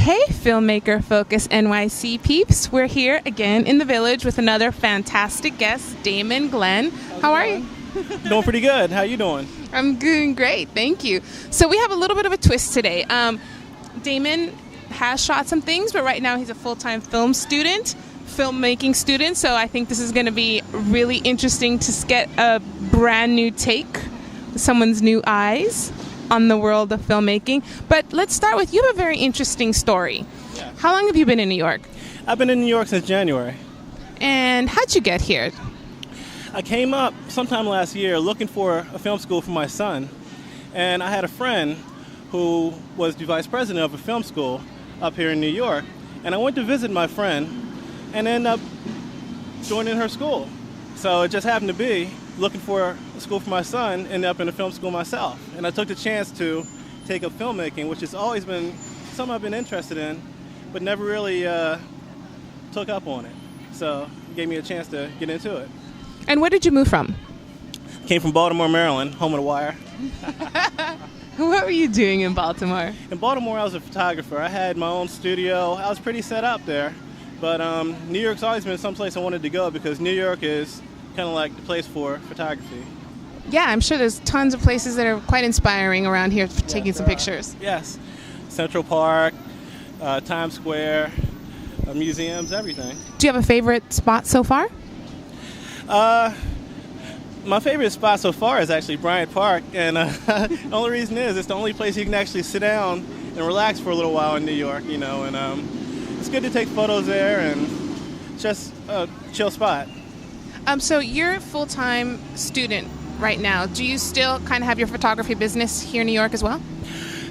Hey, Filmmaker Focus NYC peeps. We're here again in the Village with another fantastic guest, Daimon Glenn. How are you? Doing pretty good. How you doing? I'm doing great, thank you. So we have a little bit of a twist today. Daimon has shot some things, but right now he's a full-time filmmaking student, so I think this is going to be really interesting to get a brand new take, someone's new eyes on the world of filmmaking. But let's start with, you have a very interesting story. Yeah. How long have you been in New York? I've been in New York since January. And how'd you get here? I came up sometime last year looking for a film school for my son, and I had a friend who was the vice president of a film school up here in New York, and I went to visit my friend and ended up joining her school. So it just happened to be looking for a school for my son, ended up in a film school myself. And I took the chance to take up filmmaking, which has always been something I've been interested in, but never really took up on it. So it gave me a chance to get into it. And where did you move from? Came from Baltimore, Maryland, home of The Wire. What were you doing in Baltimore? In Baltimore, I was a photographer. I had my own studio. I was pretty set up there. But New York's always been someplace I wanted to go because New York is kind of like the place for photography. Yeah, I'm sure there's tons of places that are quite inspiring around here for taking some pictures. Yes. Central Park, Times Square, museums, everything. Do you have a favorite spot so far? My favorite spot so far is actually Bryant Park, and the only reason is it's the only place you can actually sit down and relax for a little while in New York, you know, and it's good to take photos there, and just a chill spot. So you're a full-time student right now. Do you still kind of have your photography business here in New York as well?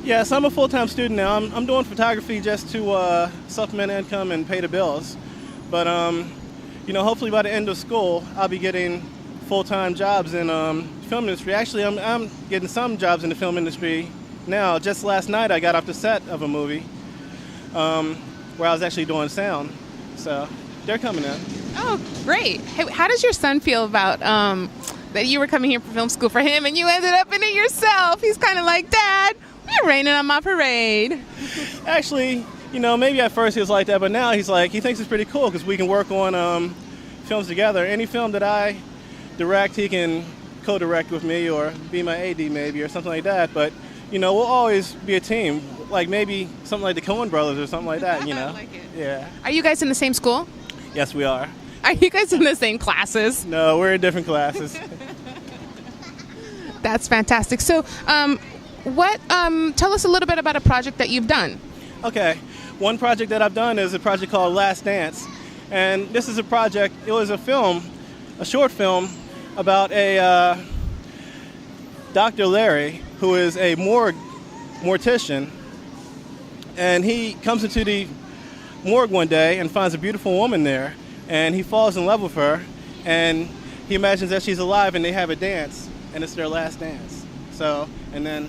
Yes, I'm a full-time student now. I'm doing photography just to supplement income and pay the bills. But, you know, hopefully by the end of school, I'll be getting full-time jobs in film industry. Actually, I'm getting some jobs in the film industry now. Just last night, I got off the set of a movie where I was actually doing sound. So they're coming in. Oh, great. Hey, how does your son feel about that you were coming here for film school for him and you ended up in it yourself? He's kind of like, Dad, you're raining on my parade. Actually, you know, maybe at first he was like that, but now he's like, he thinks it's pretty cool because we can work on films together. Any film that I direct, he can co-direct with me or be my AD maybe or something like that. But, you know, we'll always be a team, like maybe something like the Coen brothers or something like that, you know. I like it. Yeah. Are you guys in the same school? Yes, we are. Are you guys in the same classes? No, we're in different classes. That's fantastic. So, tell us a little bit about a project that you've done. Okay. One project that I've done is a project called Last Dance. And this is a project, it was a short film about a Dr. Larry, who is a mortician. And he comes into the morgue one day and finds a beautiful woman there. And he falls in love with her. And he imagines that she's alive and they have a dance. And it's their last dance. So, and then...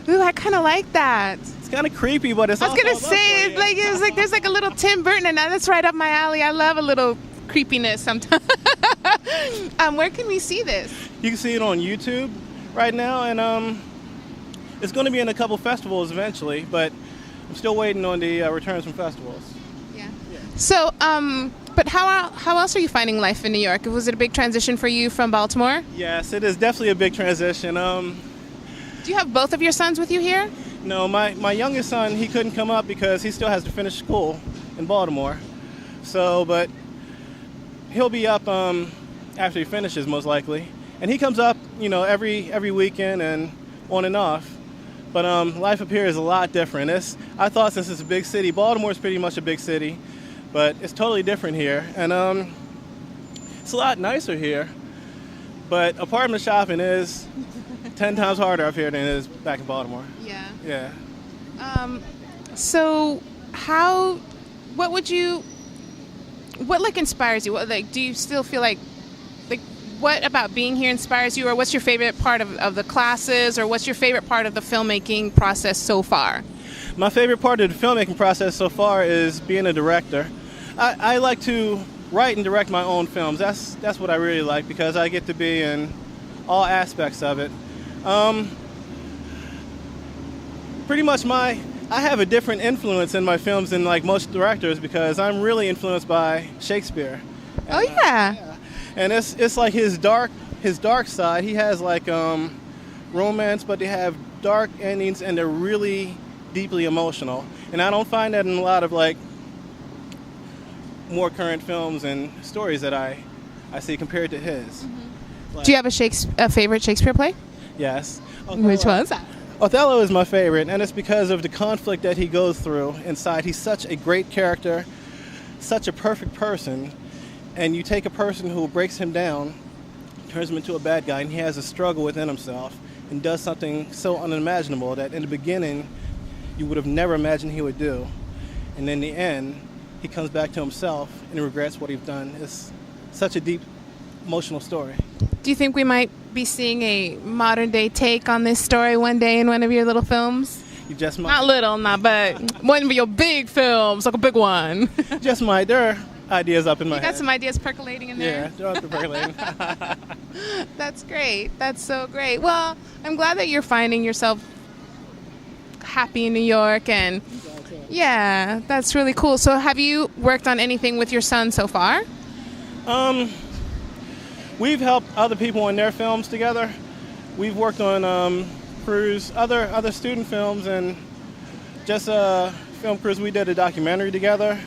Ooh, I kind of like that. It's kind of creepy, but it's I was going to say, it's like there's like a little Tim Burton, and that's right up my alley. I love a little creepiness sometimes. Where can we see this? You can see it on YouTube right now, and it's going to be in a couple festivals eventually, but I'm still waiting on the returns from festivals. Yeah. So, but how else are you finding life in New York? Was it a big transition for you from Baltimore? Yes, it is definitely a big transition. Do you have both of your sons with you here? No, my youngest son, he couldn't come up because he still has to finish school in Baltimore. So, but he'll be up after he finishes most likely. And he comes up, you know, every weekend and on and off. But life up here is a lot different. I thought since it's a big city, Baltimore is pretty much a big city, but it's totally different here. And it's a lot nicer here. But apartment shopping is 10 times harder up here than it is back in Baltimore. Yeah. Yeah. So what like inspires you? What, like, do you still feel like what about being here inspires you, or what's your favorite part of the classes, or what's your favorite part of the filmmaking process so far? My favorite part of the filmmaking process so far is being a director. I like to write and direct my own films. That's what I really like because I get to be in all aspects of it. Pretty much I have a different influence in my films than like most directors because I'm really influenced by Shakespeare. And, Oh yeah. and it's like his dark side. He has like romance, but they have dark endings and they're really deeply emotional. And I don't find that in a lot of like more current films and stories that I see compared to his. Mm-hmm. Like, Do you have a favorite Shakespeare play? yes. Which was that? Othello is my favorite, and it's because of the conflict that he goes through inside. He's such a great character, such a perfect person, and you take a person who breaks him down, turns him into a bad guy, and he has a struggle within himself and does something so unimaginable that in the beginning you would have never imagined he would do. And in the end, he comes back to himself and regrets what he's done. It's such a deep, emotional story. Do you think we might be seeing a modern day take on this story one day in one of your little films? You just might. Not little, but one of your big films, like a big one. Just might. There are ideas up in my You head. got some ideas percolating in there? Yeah, they're up percolating. That's great. That's so great. Well, I'm glad that you're finding yourself happy in New York, and yeah, that's really cool. So have you worked on anything with your son so far? We've helped other people in their films together. We've worked on crews, other student films, and just film crews. We did a documentary together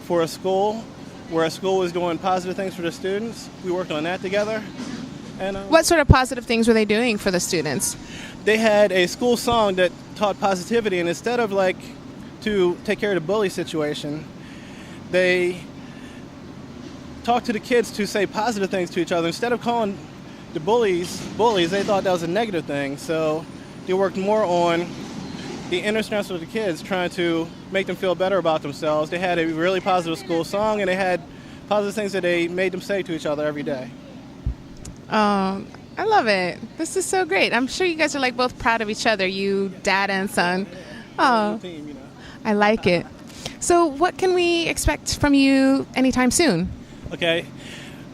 for a school, where a school was doing positive things for the students. We worked on that together. And What sort of positive things were they doing for the students? they had a school song that taught positivity, and instead of like to take care of the bully situation, they talked to the kids to say positive things to each other. Instead of calling the bullies, they thought that was a negative thing. So they worked more on the inner strength of the kids, trying to make them feel better about themselves. They had a really positive school song, and they had positive things that they made them say to each other every day. I love it. This is so great. I'm sure you guys are like both proud of each other, you dad and son. Oh, Team, you know. I like it. So what can we expect from you anytime soon? Okay,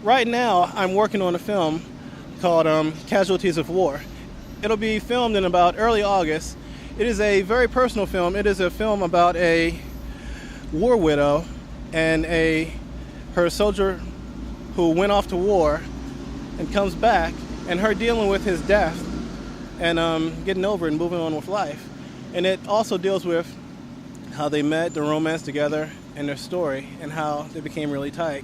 right now I'm working on a film called Casualties of War. It'll be filmed in about early August. It is a very personal film. It is a film about a war widow and her soldier who went off to war and comes back, and her dealing with his death and getting over it and moving on with life. And it also deals with how they met, the romance together, and their story, and how they became really tight.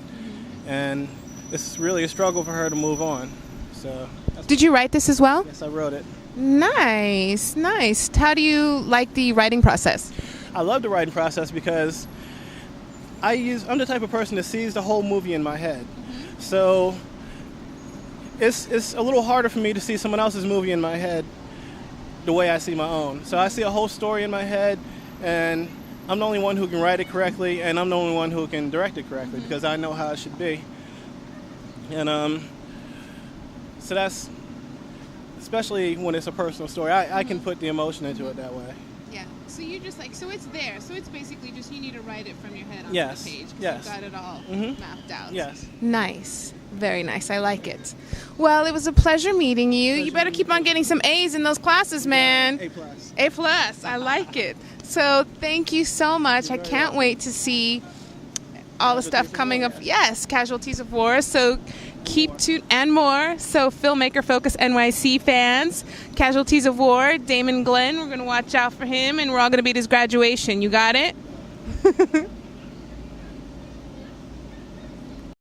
And it's really a struggle for her to move on. So. Did you write this as well? Yes, I wrote it. Nice, nice. How do you like the writing process? I love the writing process because I'm the type of person that sees the whole movie in my head. So it's a little harder for me to see someone else's movie in my head the way I see my own. So I see a whole story in my head, and I'm the only one who can write it correctly, and I'm the only one who can direct it correctly because I know how it should be. And so that's, especially when it's a personal story, I can put the emotion into it that way. Yeah. So you just like, so it's there. So it's basically just you need to write it from your head onto Yes. the page. 'Cause Yes. You've got it all Mhm. mapped out. Yes. Nice. Very nice. I like it. Well, it was a pleasure meeting you. You better keep on getting some A's in those classes, man. A+. A+. I like it. So thank you so much. I can't wait to see all the stuff coming up. Yes, Casualties of War. So keep tuned and more. So Filmmaker Focus NYC fans, Casualties of War, Daimon Glenn, we're going to watch out for him, and we're all going to be at his graduation. You got it?